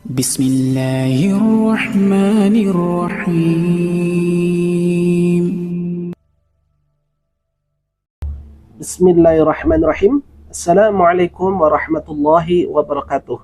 Bismillahirrahmanirrahim. Bismillahirrahmanirrahim. Assalamualaikum warahmatullahi wabarakatuh.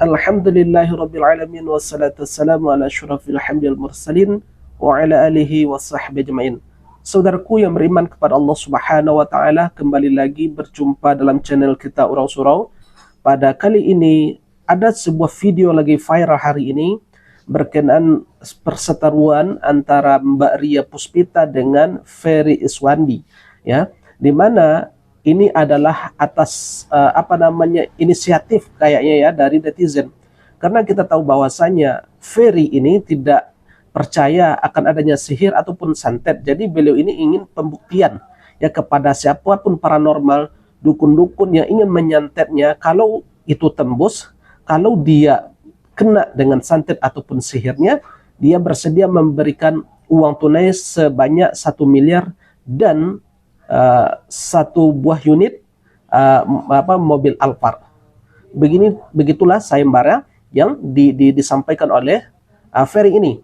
Alhamdulillahirrabbilalamin. Wassalatu wassalamu ala asyrafil hamdil mursalin wa ala alihi wa sahbihi ajma'in. Saudaraku yang beriman kepada Allah subhanahu wa ta'ala, kembali lagi berjumpa dalam channel kita Urau Surau. Pada kali ini ada sebuah video lagi viral hari ini berkenaan perseteruan antara Mbak Ria Puspita dengan Ferry Iswandi, ya, di mana ini adalah atas inisiatif kayaknya ya dari netizen, karena kita tahu bahwasanya Ferry ini tidak percaya akan adanya sihir ataupun santet. Jadi beliau ini ingin pembuktian ya kepada siapapun paranormal, dukun-dukun yang ingin menyantetnya, kalau itu tembus, kalau dia kena dengan santet ataupun sihirnya, dia bersedia memberikan uang tunai sebanyak 1 miliar dan satu buah unit mobil Alphard. Begitulah sayembara yang disampaikan oleh Ferry ini.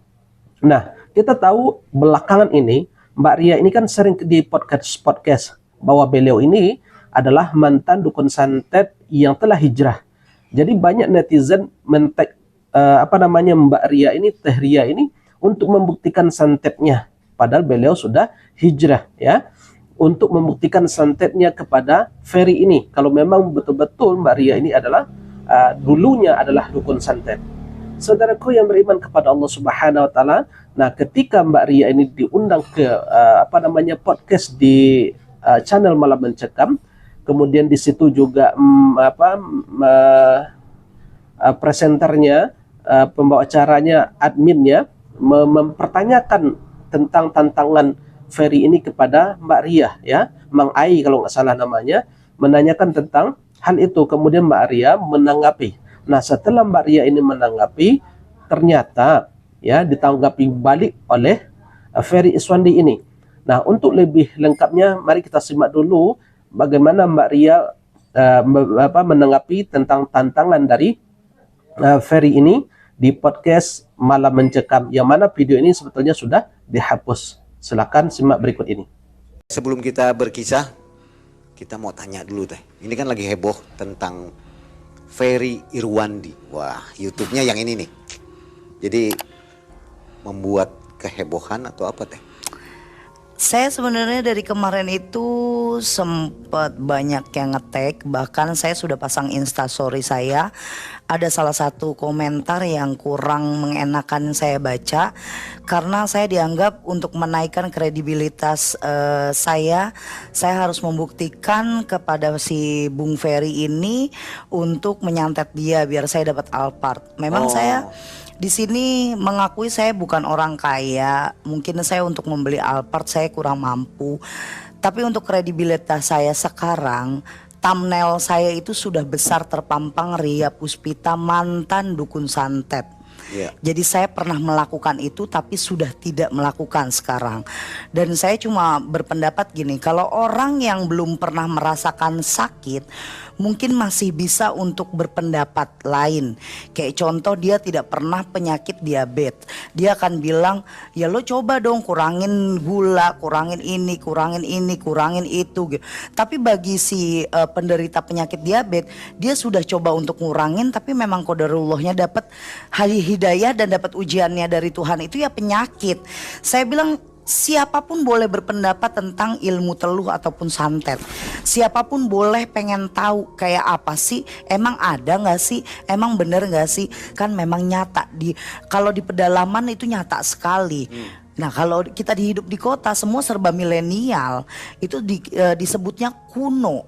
Nah, kita tahu belakangan ini Mbak Ria ini kan sering di podcast bahwa beliau ini adalah mantan dukun santet yang telah hijrah. Jadi banyak netizen men-tag Mbak Ria ini, Teh Ria ini, untuk membuktikan santetnya, padahal beliau sudah hijrah ya, untuk membuktikan santetnya kepada Ferry ini, kalau memang betul-betul Mbak Ria ini adalah dulunya adalah dukun santet. Saudaraku yang beriman kepada Allah Subhanahu wa taala, nah ketika Mbak Ria ini diundang ke podcast di channel Malam Mencekam, kemudian di situ juga presenternya, pembawa acaranya, adminnya mempertanyakan tentang tantangan Ferry ini kepada Mbak Ria ya, Mang Ai kalau nggak salah namanya, menanyakan tentang hal itu. Kemudian Mbak Ria menanggapi. Nah, setelah Mbak Ria ini menanggapi, ternyata ya ditanggapi balik oleh Ferry Iswandi ini. Nah, untuk lebih lengkapnya mari kita simak dulu bagaimana Mbak Ria menanggapi tentang tantangan dari Ferry ini di podcast Malam Mencekam, yang mana video ini sebetulnya sudah dihapus. Silakan simak berikut ini. Sebelum kita berkisah, kita mau tanya dulu teh. Ini kan lagi heboh tentang Ferry Irwandi. Wah, YouTube-nya yang ini nih. Jadi membuat kehebohan atau apa teh? Saya sebenarnya dari kemarin itu sempat banyak yang nge-tag, bahkan saya sudah pasang instastory saya. Ada salah satu komentar yang kurang mengenakan saya baca, karena saya dianggap untuk menaikkan kredibilitas saya harus membuktikan kepada si Bung Ferry ini untuk menyantet dia biar saya dapat Alphard. Memang saya di sini mengakui saya bukan orang kaya, mungkin saya untuk membeli Alphard saya kurang mampu. Tapi untuk kredibilitas saya sekarang, thumbnail saya itu sudah besar terpampang Ria Puspita mantan dukun santet. Jadi saya pernah melakukan itu tapi sudah tidak melakukan sekarang. Dan saya cuma berpendapat gini, kalau orang yang belum pernah merasakan sakit mungkin masih bisa untuk berpendapat lain. Kayak contoh, dia tidak pernah penyakit diabetes, dia akan bilang ya lo coba dong kurangin gula, kurangin ini, kurangin itu gitu. Tapi bagi si penderita penyakit diabetes, dia sudah coba untuk ngurangin tapi memang qadarullahnya dapat hidayah dan dapat ujiannya dari Tuhan, itu ya penyakit. Saya bilang siapapun boleh berpendapat tentang ilmu teluh ataupun santet. Siapapun boleh pengen tahu kayak apa sih, emang ada nggak sih, emang bener nggak sih. Kan memang nyata, kalau di pedalaman itu nyata sekali. Nah, kalau kita hidup di kota semua serba milenial, itu disebutnya kuno.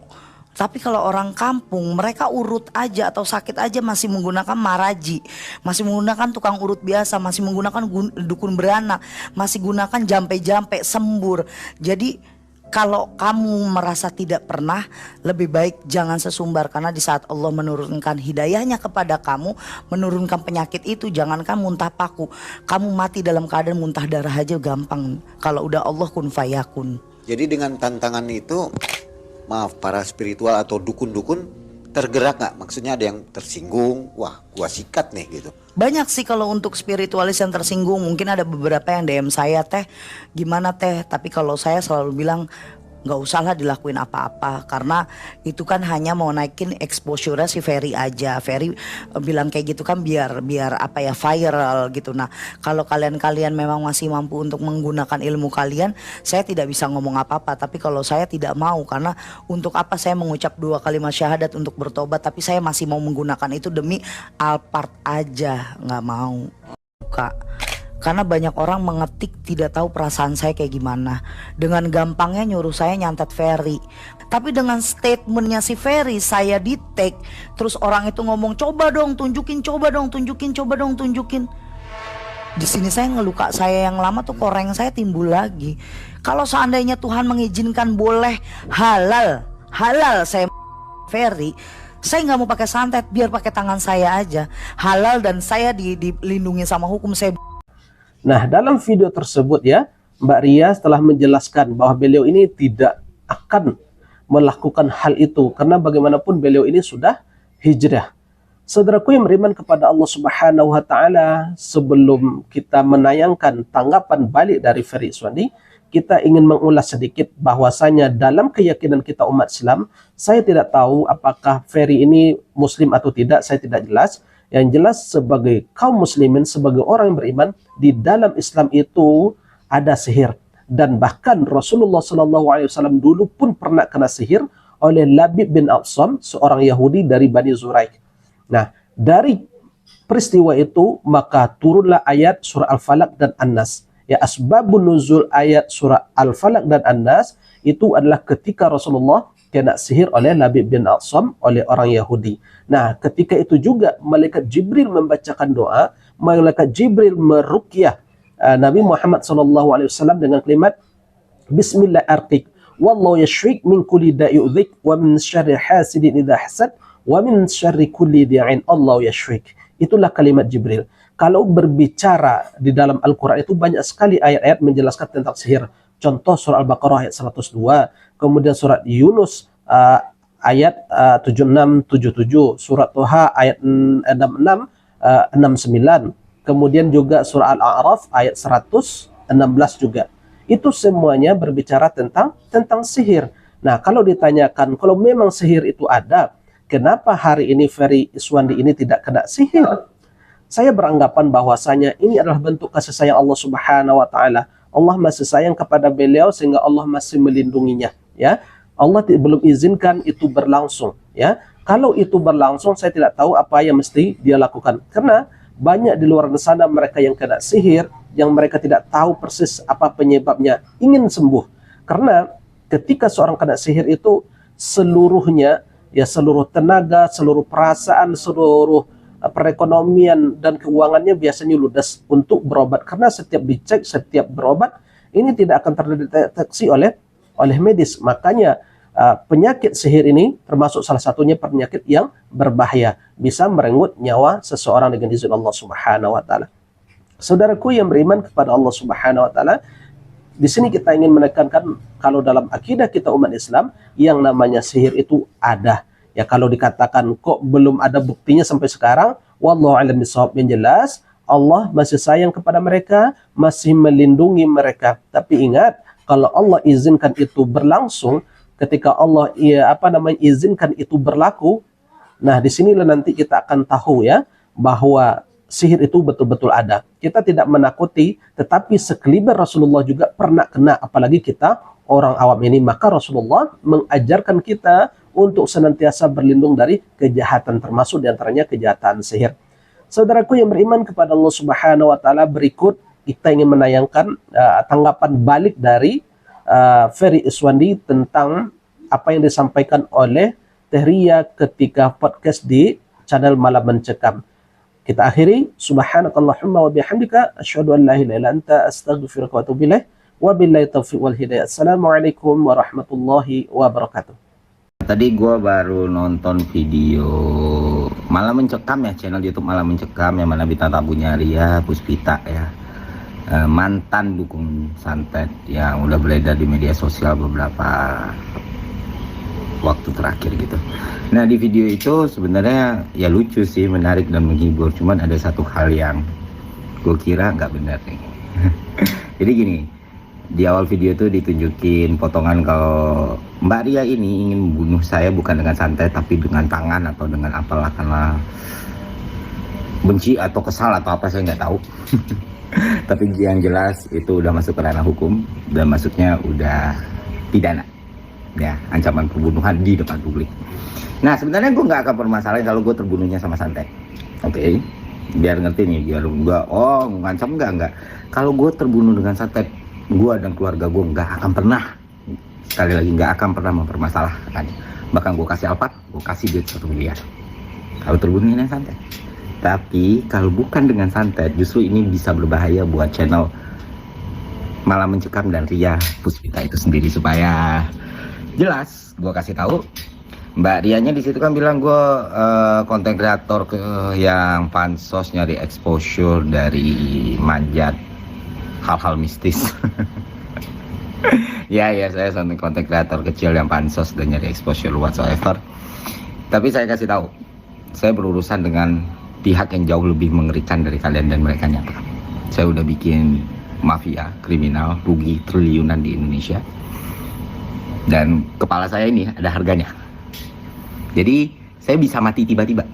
Tapi kalau orang kampung, mereka urut aja atau sakit aja masih menggunakan maraji, masih menggunakan tukang urut biasa, masih menggunakan dukun beranak, masih gunakan jampe-jampe, sembur. Jadi kalau kamu merasa tidak pernah, lebih baik jangan sesumbar, karena di saat Allah menurunkan hidayahnya kepada kamu, menurunkan penyakit itu, jangankan muntah paku, kamu mati dalam keadaan muntah darah aja gampang kalau udah Allah kun fayakun. Jadi dengan tantangan itu, maaf, para spiritual atau dukun-dukun tergerak nggak? Maksudnya ada yang tersinggung, wah gua sikat nih gitu. Banyak sih kalau untuk spiritualis yang tersinggung. Mungkin ada beberapa yang DM saya, teh gimana teh. Tapi kalau saya selalu bilang nggak usahlah dilakuin apa-apa, karena itu kan hanya mau naikin exposure si Ferry aja. Ferry bilang kayak gitu kan biar apa ya, viral gitu. Nah kalau kalian memang masih mampu untuk menggunakan ilmu kalian, saya tidak bisa ngomong apa-apa. Tapi kalau saya tidak mau, karena untuk apa saya mengucap 2 kalimat syahadat untuk bertobat tapi saya masih mau menggunakan itu demi Alphard aja, nggak mau Kak. Karena banyak orang mengetik tidak tahu perasaan saya kayak gimana. Dengan gampangnya nyuruh saya nyantet Ferry. Tapi dengan statementnya si Ferry, saya di tag. Terus orang itu ngomong, coba dong tunjukin, coba dong tunjukin, coba dong tunjukin. Di sini saya ngeluka saya yang lama tuh, koreng saya timbul lagi. Kalau seandainya Tuhan mengizinkan boleh halal saya Ferry, saya nggak mau pakai santet, biar pakai tangan saya aja. Halal dan saya dilindungi sama hukum saya. Nah, dalam video tersebut ya, Mbak Ria telah menjelaskan bahwa beliau ini tidak akan melakukan hal itu karena bagaimanapun beliau ini sudah hijrah. Saudaraku yang beriman kepada Allah Subhanahu wa taala, sebelum kita menayangkan tanggapan balik dari Ferry Iswandi, kita ingin mengulas sedikit bahwasanya dalam keyakinan kita umat Islam, saya tidak tahu apakah Ferry ini muslim atau tidak, saya tidak jelas. Yang jelas sebagai kaum muslimin, sebagai orang yang beriman, di dalam Islam itu ada sihir. Dan bahkan Rasulullah SAW dulu pun pernah kena sihir oleh Labib bin Aqsam, seorang Yahudi dari Bani Zuraik. Nah, dari peristiwa itu maka turunlah ayat surah Al-Falaq dan An-Nas. Ya, asbabun nuzul ayat surah Al-Falaq dan An-Nas itu adalah ketika Rasulullah kena sihir oleh Labib bin Aqsam, oleh orang Yahudi. Nah, ketika itu juga malaikat Jibril membacakan doa, malaikat Jibril meruqyah Nabi Muhammad SAW dengan kalimat Bismillah arqiq wallahu yashfik min kulli da'i udhik wa min syarri hasidin idha hasad wa min syarri kulli di'in Allah yashfik. Itulah kalimat Jibril. Kalau berbicara di dalam Al-Quran itu banyak sekali ayat-ayat menjelaskan tentang sihir. Contoh surah Al-Baqarah ayat 102, kemudian surat Yunus ayat 76-77, surat Toha ayat 66 69, kemudian juga surah Al-A'raf ayat 116 juga. Itu semuanya berbicara tentang sihir. Nah, kalau ditanyakan kalau memang sihir itu ada, kenapa hari ini Ferry Iswandi ini tidak kena sihir? Saya beranggapan bahwasanya ini adalah bentuk kasih sayang Allah Subhanahu wa taala. Allah masih sayang kepada beliau sehingga Allah masih melindunginya, ya. Allah belum izinkan itu berlangsung, ya. Kalau itu berlangsung, saya tidak tahu apa yang mesti dia lakukan. Karena banyak di luar sana mereka yang kena sihir, yang mereka tidak tahu persis apa penyebabnya, ingin sembuh. Karena ketika seorang kena sihir itu seluruhnya, ya seluruh tenaga, seluruh perasaan, seluruh perekonomian dan keuangannya biasanya ludes untuk berobat, karena setiap dicek, setiap berobat ini tidak akan terdeteksi oleh medis. Makanya penyakit sihir ini termasuk salah satunya penyakit yang berbahaya, bisa merenggut nyawa seseorang dengan izin Allah Subhanahu wa taala. Saudaraku yang beriman kepada Allah Subhanahu wa taala, di sini kita ingin menekankan kalau dalam akidah kita umat Islam yang namanya sihir itu ada. Ya, kalau dikatakan kok belum ada buktinya sampai sekarang, wallahu a'lam bishawab, yang jelas Allah masih sayang kepada mereka, masih melindungi mereka. Tapi ingat, kalau Allah izinkan itu berlangsung, ketika Allah izinkan itu berlaku, nah disinilah nanti kita akan tahu ya bahwa sihir itu betul-betul ada. Kita tidak menakuti, tetapi sekeliber Rasulullah juga pernah kena, apalagi kita orang awam ini. Maka Rasulullah mengajarkan kita untuk senantiasa berlindung dari kejahatan, termasuk diantaranya kejahatan sihir. Saudaraku yang beriman kepada Allah Subhanahu wa taala, berikut kita ingin menayangkan tanggapan balik dari Ferry Iswandi tentang apa yang disampaikan oleh Tehria ketika podcast di channel Malam Mencekam. Kita akhiri, subhanakallahumma wa bihamdika asyhadu an la ilaha illa anta astaghfiruka wa atubu ilaik. Wabillahi taufiq wal hidayah. Assalamualaikum warahmatullahi wabarakatuh. Tadi gue baru nonton video Malam Mencekam ya, channel YouTube Malam Mencekam yang mana bintang tamunya Ria Puspita ya, mantan dukun santet yang udah beredar di media sosial beberapa waktu terakhir gitu. Nah di video itu sebenarnya ya lucu sih, menarik dan menghibur, cuman ada satu hal yang gue kira nggak benar nih. Jadi gini, di awal video itu ditunjukin potongan kalau Mbak Ria ini ingin membunuh saya bukan dengan santet tapi dengan tangan atau dengan apalah, karena benci atau kesal atau apa saya nggak tahu. Tapi yang jelas itu udah masuk ke ranah hukum dan masuknya udah pidana, ya, ancaman pembunuhan di depan publik. Nah sebenarnya gue nggak akan permasalahin kalau gue terbunuhnya sama santet, oke? Biar ngerti nih, biar gue ngancam enggak. Kalau gue terbunuh dengan santet, gue dan keluarga gue nggak akan pernah, sekali lagi nggak akan pernah mempermasalahkan. Bahkan gue kasih Alphard, gue kasih duit 1 miliar kalau terbunuh dengan santet. Tapi kalau bukan dengan santet, justru ini bisa berbahaya buat channel Malam Mencekam dan Ria Puspita itu sendiri. Supaya jelas, gue kasih tahu, Mbak Rianya di situ kan bilang gue konten kreator yang pansos nyari exposure dari manjat hal-hal mistis. ya saya konten kreator kecil yang pansos dan nyari exposure whatsoever. Tapi saya kasih tahu, saya berurusan dengan pihak yang jauh lebih mengerikan dari kalian dan mereka nyata. Saya udah bikin mafia kriminal rugi triliunan di Indonesia, dan kepala saya ini ada harganya. Jadi saya bisa mati tiba-tiba,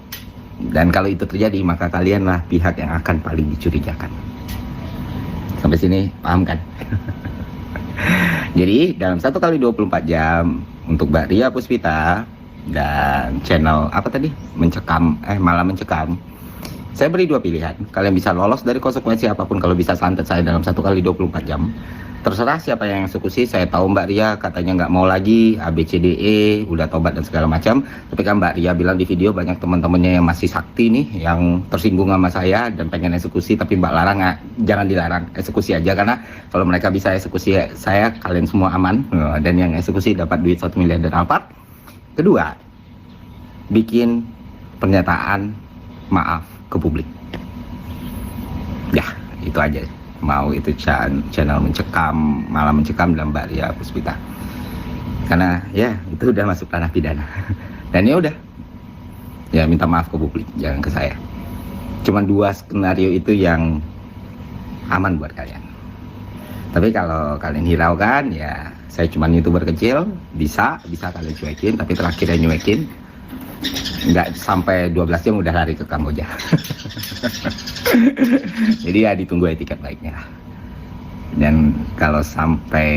dan kalau itu terjadi maka kalianlah pihak yang akan paling dicurigakan. Sampai sini paham kan? Jadi dalam 1 kali 24 jam untuk Mbak Ria Puspita dan channel apa tadi, Malam Mencekam, saya beri 2 pilihan. Kalian bisa lolos dari konsekuensi apapun kalau bisa santet saya dalam 1 kali 24 jam. Terserah siapa yang eksekusi. Saya tahu Mbak Ria katanya nggak mau lagi ABCDE, udah tobat dan segala macam. Tapi kan Mbak Ria bilang di video banyak teman-temannya yang masih sakti nih, yang tersinggung sama saya dan pengen eksekusi. Tapi Mbak larang, jangan dilarang, eksekusi aja. Karena kalau mereka bisa eksekusi saya, kalian semua aman. Dan yang eksekusi dapat duit 1 miliar dan Alphard. Kedua, bikin pernyataan maaf ke publik. Ya, itu aja. Mau itu channel Mencekam, Malam Mencekam dan Mbak Ria Puspita. Karena ya itu udah masuk ranah pidana. Dan ya udah. Ya minta maaf ke publik, jangan ke saya. Cuman 2 skenario itu yang aman buat kalian. Tapi kalau kalian hiraukan, ya saya cuman YouTuber kecil, bisa kalian cuekin, tapi terakhir yang nyuekin nggak sampai 12 jam udah lari ke Kamboja. Jadi ya ditunggu etiket baiknya. Dan kalau sampai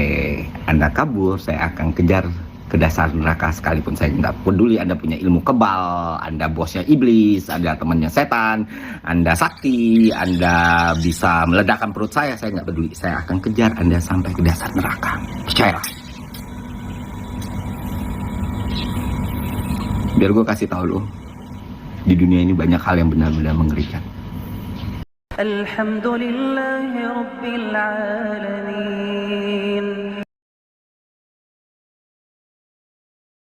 Anda kabur, saya akan kejar ke dasar neraka sekalipun saya nggak peduli Anda punya ilmu kebal, Anda bosnya iblis, Anda temannya setan, Anda sakti, Anda bisa meledakkan perut saya nggak peduli. Saya akan kejar Anda sampai ke dasar neraka. Percayalah. Biar gue kasih tahu lo, di dunia ini banyak hal yang benar-benar mengerikan. Alhamdulillahi Rabbil Alamin.